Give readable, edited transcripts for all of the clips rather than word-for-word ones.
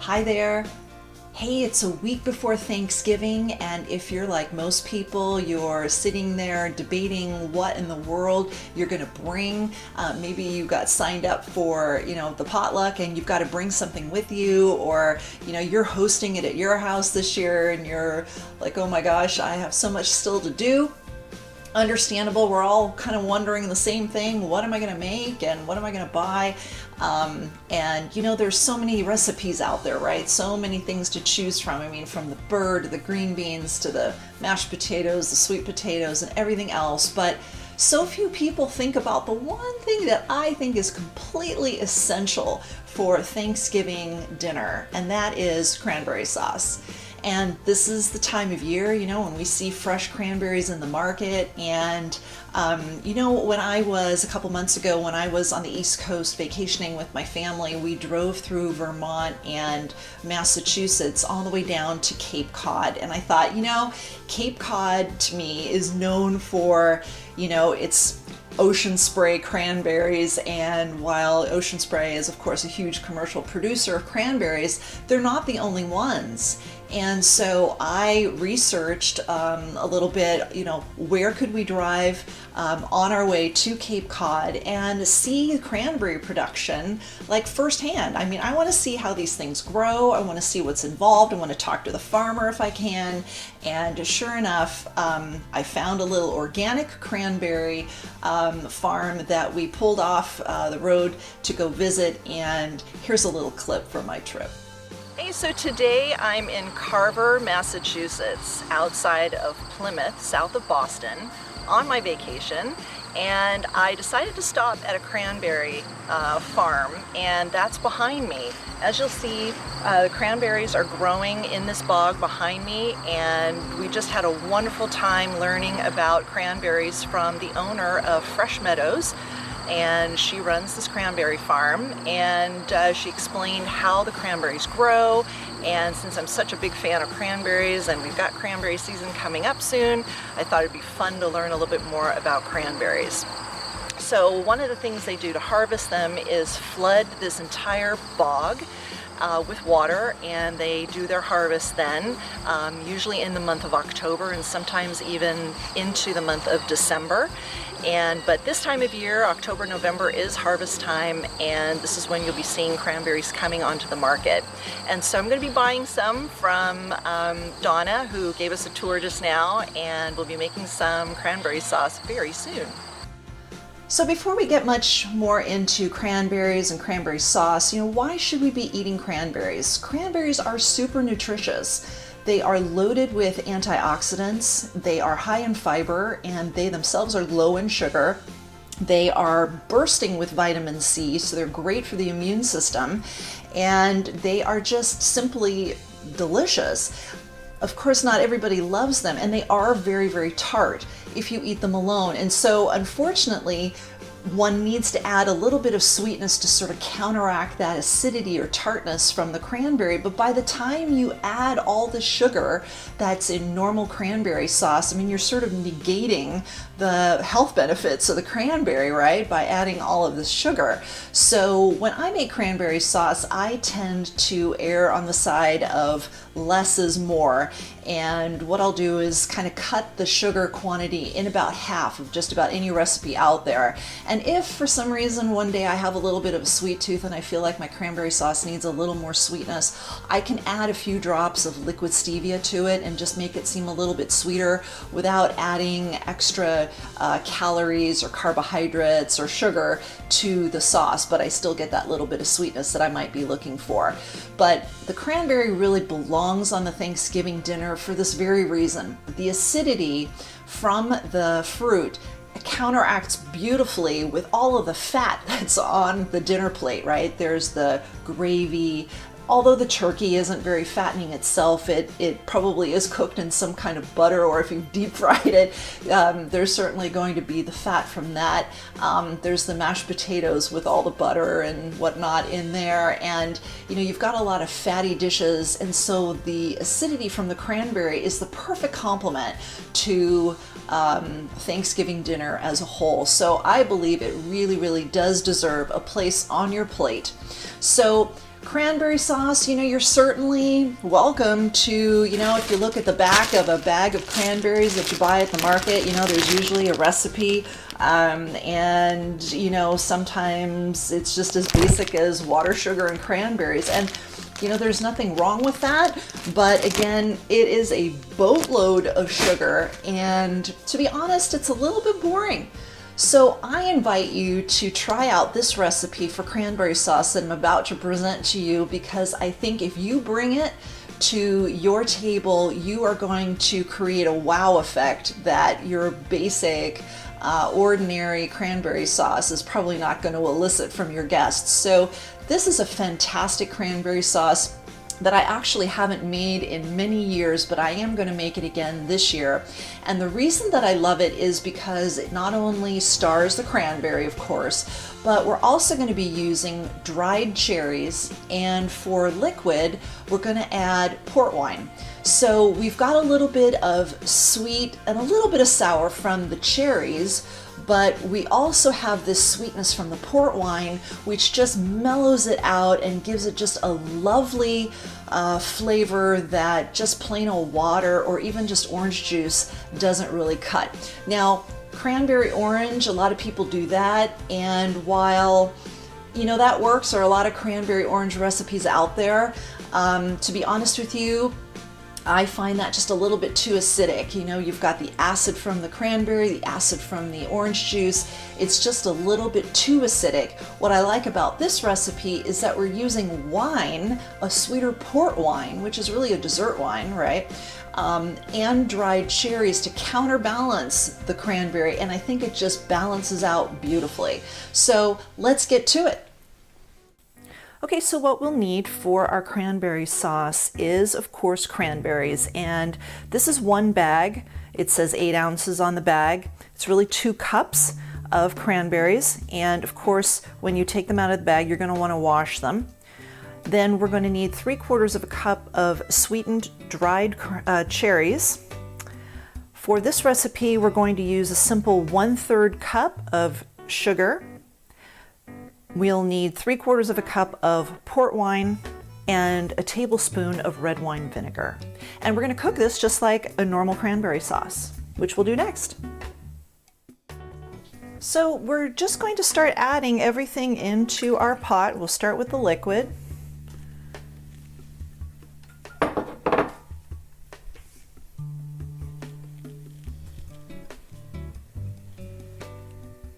Hi there. Hey, it's a week before Thanksgiving, and if you're like most people, you're sitting there debating what in the world you're gonna bring. Maybe you got signed up for, the potluck and you've got to bring something with you, or, you're hosting it at your house this year and you're like, oh my gosh, I have so much still to do. Understandable, we're all kind of wondering the same thing. What am I going to make and what am I going to buy? There's so many recipes out there, right? So many things to choose from. I mean, from the bird to the green beans to the mashed potatoes, the sweet potatoes, and everything else. But so few people think about the one thing that I think is completely essential for Thanksgiving dinner, and that is cranberry sauce. And this is the time of year, when we see fresh cranberries in the market. And, when I was a couple months ago, when I was on the East Coast vacationing with my family, we drove through Vermont and Massachusetts all the way down to Cape Cod. And I thought, Cape Cod to me is known for, its Ocean Spray cranberries, and while Ocean Spray is of course a huge commercial producer of cranberries, they're not the only ones. And so I researched a little bit, where could we drive on our way to Cape Cod and see cranberry production like firsthand. I mean, I want to see how these things grow. I want to see what's involved. I want to talk to the farmer if I can. And sure enough, I found a little organic cranberry farm that we pulled off the road to go visit. And here's a little clip from my trip. Hey, so today I'm in Carver, Massachusetts, outside of Plymouth, south of Boston, on my vacation, and I decided to stop at a cranberry farm, and that's behind me. As you'll see, the cranberries are growing in this bog behind me, and we just had a wonderful time learning about cranberries from the owner of Fresh Meadows. And she runs this cranberry farm, and she explained how the cranberries grow. And since I'm such a big fan of cranberries and we've got cranberry season coming up soon, I thought it'd be fun to learn a little bit more about cranberries. So one of the things they do to harvest them is flood this entire bog with water, and they do their harvest then, usually in the month of October and sometimes even into the month of December. But this time of year, October, November, is harvest time, and this is when you'll be seeing cranberries coming onto the market. And so I'm going to be buying some from Donna, who gave us a tour just now, and we'll be making some cranberry sauce very soon. So before we get much more into cranberries and cranberry sauce, why should we be eating cranberries? Cranberries are super nutritious. They are loaded with antioxidants, they are high in fiber, and they themselves are low in sugar. They are bursting with vitamin C, so they're great for the immune system, and they are just simply delicious. Of course, not everybody loves them, and they are very, very tart if you eat them alone. And so, unfortunately, one needs to add a little bit of sweetness to sort of counteract that acidity or tartness from the cranberry. But by the time you add all the sugar that's in normal cranberry sauce, I mean, you're sort of negating the health benefits of the cranberry, right, by adding all of this sugar. So when I make cranberry sauce, I tend to err on the side of less is more. And what I'll do is kind of cut the sugar quantity in about half of just about any recipe out there. And if for some reason one day I have a little bit of a sweet tooth and I feel like my cranberry sauce needs a little more sweetness, I can add a few drops of liquid stevia to it and just make it seem a little bit sweeter without adding extra calories or carbohydrates or sugar to the sauce, but I still get that little bit of sweetness that I might be looking for. But the cranberry really belongs on the Thanksgiving dinner for this very reason. The acidity from the fruit counteracts beautifully with all of the fat that's on the dinner plate, right? There's the gravy. Although the turkey isn't very fattening itself, it probably is cooked in some kind of butter, or if you've deep fried it, there's certainly going to be the fat from that. There's the mashed potatoes with all the butter and whatnot in there, and you've got a lot of fatty dishes, and so the acidity from the cranberry is the perfect complement to Thanksgiving dinner as a whole. So I believe it really, really does deserve a place on your plate. So Cranberry sauce, you're certainly welcome to, if you look at the back of a bag of cranberries that you buy at the market, there's usually a recipe. And sometimes it's just as basic as water, sugar, and cranberries. And there's nothing wrong with that, but again, it is a boatload of sugar, and to be honest, it's a little bit boring. So I invite you to try out this recipe for cranberry sauce that I'm about to present to you, because I think if you bring it to your table, you are going to create a wow effect that your basic ordinary cranberry sauce is probably not going to elicit from your guests. So this is a fantastic cranberry sauce that I actually haven't made in many years, but I am going to make it again this year. And the reason that I love it is because it not only stars the cranberry, of course, but we're also going to be using dried cherries, and for liquid, we're going to add port wine. So we've got a little bit of sweet and a little bit of sour from the cherries, but we also have this sweetness from the port wine, which just mellows it out and gives it just a lovely flavor that just plain old water or even just orange juice doesn't really cut. Now, cranberry orange, a lot of people do that, and while that works, there are a lot of cranberry orange recipes out there. To be honest with you, I find that just a little bit too acidic. You've got the acid from the cranberry, the acid from the orange juice. It's just a little bit too acidic. What I like about this recipe is that we're using wine, a sweeter port wine, which is really a dessert wine, right? And dried cherries to counterbalance the cranberry, and I think it just balances out beautifully. So let's get to it. Okay, so what we'll need for our cranberry sauce is, of course, cranberries, and this is one bag. It says 8 ounces on the bag. It's really 2 cups of cranberries, and of course, when you take them out of the bag, you're going to want to wash them. Then we're going to need 3/4 of a cup of sweetened dried cherries. For this recipe, we're going to use a simple 1/3 cup of sugar. We'll need 3/4 of a cup of port wine and a tablespoon of red wine vinegar. And we're going to cook this just like a normal cranberry sauce, which we'll do next. So we're just going to start adding everything into our pot. We'll start with the liquid.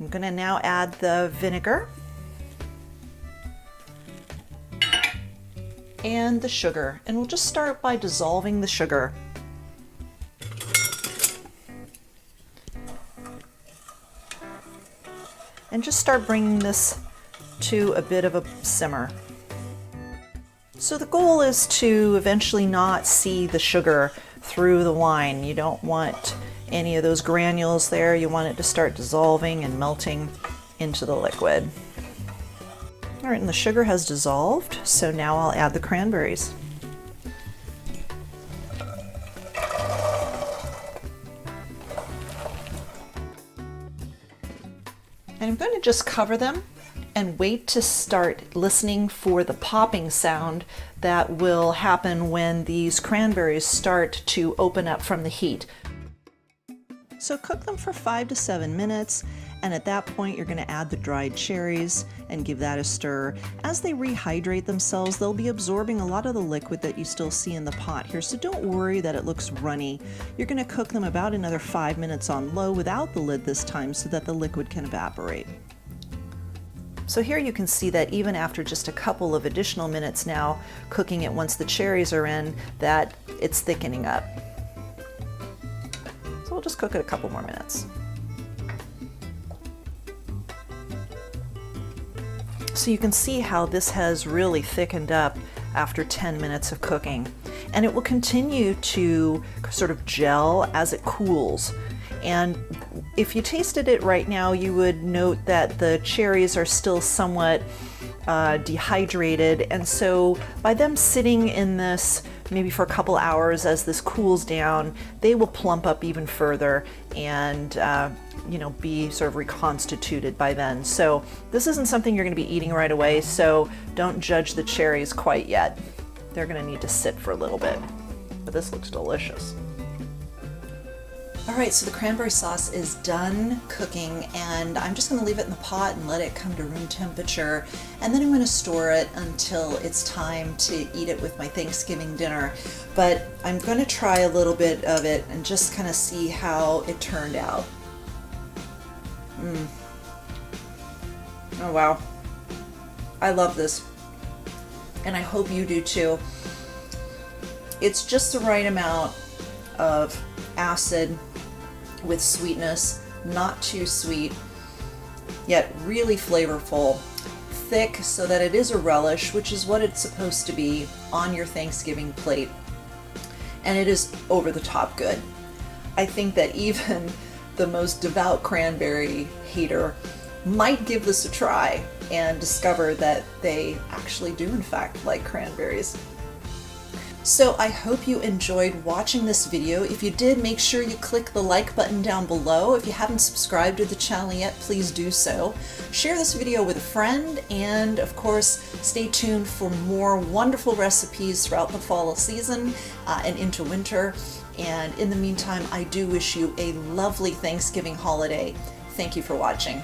I'm going to now add the vinegar and the sugar, and we'll just start by dissolving the sugar. And just start bringing this to a bit of a simmer. So the goal is to eventually not see the sugar through the wine. You don't want any of those granules there. You want it to start dissolving and melting into the liquid. All right, and the sugar has dissolved, so now I'll add the cranberries. And I'm going to just cover them and wait to start listening for the popping sound that will happen when these cranberries start to open up from the heat. So cook them for 5 to 7 minutes, and at that point you're going to add the dried cherries and give that a stir. As they rehydrate themselves, they'll be absorbing a lot of the liquid that you still see in the pot here, so don't worry that it looks runny. You're going to cook them about another 5 minutes on low without the lid this time so that the liquid can evaporate. So here you can see that even after just a couple of additional minutes now, cooking it once the cherries are in, that it's thickening up. So we'll just cook it a couple more minutes. So you can see how this has really thickened up after 10 minutes of cooking. And it will continue to sort of gel as it cools. And if you tasted it right now, you would note that the cherries are still somewhat dehydrated. And so by them sitting in this maybe for a couple hours as this cools down, they will plump up even further and be sort of reconstituted by then. So this isn't something you're going to be eating right away, so don't judge the cherries quite yet. They're going to need to sit for a little bit, but this looks delicious. All right, so the cranberry sauce is done cooking, and I'm just going to leave it in the pot and let it come to room temperature, and then I'm going to store it until it's time to eat it with my Thanksgiving dinner. But I'm going to try a little bit of it and just kind of see how it turned out. Oh wow, I love this, and I hope you do too. It's just the right amount of acid with sweetness, not too sweet, yet really flavorful, thick so that it is a relish, which is what it's supposed to be on your Thanksgiving plate, and it is over the top good. I think that even the most devout cranberry hater might give this a try and discover that they actually do in fact like cranberries. So I hope you enjoyed watching this video. If you did, make sure you click the like button down below. If you haven't subscribed to the channel yet, please do so. Share this video with a friend, and of course, stay tuned for more wonderful recipes throughout the fall season and into winter. And in the meantime, I do wish you a lovely Thanksgiving holiday. Thank you for watching.